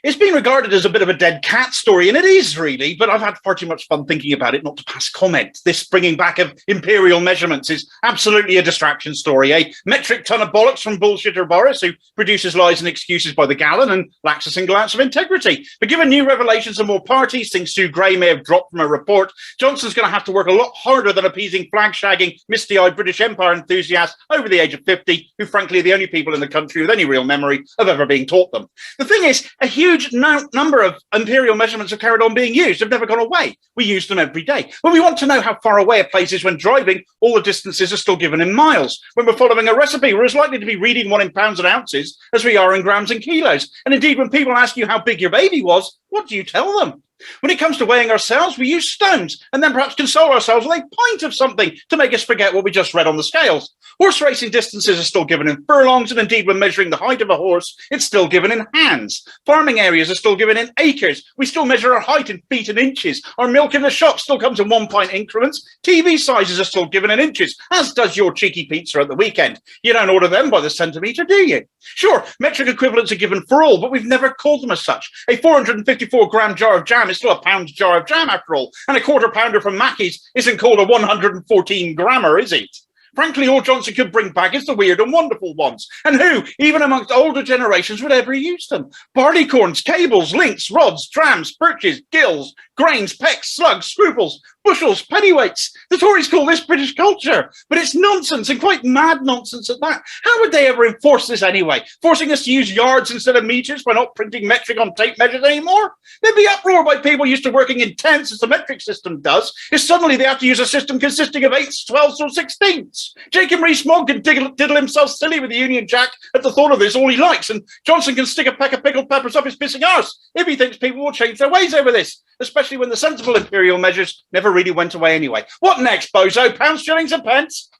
It's been regarded as a bit of a dead cat story, and it is really, but I've had far too much fun thinking about it not to pass comment. This bringing back of imperial measurements is absolutely a distraction story. A metric ton of bollocks from bullshitter Boris, who produces lies and excuses by the gallon and lacks a single ounce of integrity. But given new revelations and more parties, things Sue Gray may have dropped from a report, Johnson's going to have to work a lot harder than appeasing flag-shagging, misty-eyed British Empire enthusiasts over the age of 50, who frankly are the only people in the country with any real memory of ever being taught them. The thing is, a huge number of imperial measurements have carried on being used. They've never gone away. We use them every day. When we want to know how far away a place is when driving, all the distances are still given in miles. When we're following a recipe, we're as likely to be reading one in pounds and ounces as we are in grams and kilos. And indeed, when people ask you how big your baby was, what do you tell them? When it comes to weighing ourselves, we use stones and then perhaps console ourselves with a pint of something to make us forget what we just read on the scales. Horse racing distances are still given in furlongs, and indeed when measuring the height of a horse, it's still given in hands. Farming areas are still given in acres. We still measure our height in feet and inches. Our milk in the shop still comes in 1 pint increments. TV sizes are still given in inches, as does your cheeky pizza at the weekend. You don't order them by the centimetre, do you? Sure, metric equivalents are given for all, but we've never called them as such. A 454-gram jar of jam is still a pound jar of jam after all, and a quarter pounder from Maccies isn't called a 114-grammer, is it? Frankly, all Johnson could bring back is the weird and wonderful ones. And who, even amongst older generations, would ever use them? Barleycorns, cables, links, rods, trams, birches, gills, grains, pecks, slugs, scruples, bushels, pennyweights. The Tories call this British culture, but it's nonsense, and quite mad nonsense at that. How would they ever enforce this anyway? Forcing us to use yards instead of metres by not printing metric on tape measures anymore? There'd be uproar by people used to working in tenths, as the metric system does, if suddenly they have to use a system consisting of 8ths, 12ths or 16ths. Jacob Rees-Mogg can diddle himself silly with the Union Jack at the thought of this all he likes, and Johnson can stick a peck of pickled peppers up his pissing arse if he thinks people will change their ways over this, especially when the sensible imperial measures never really went away anyway. What next, bozo? Pounds, shillings and pence?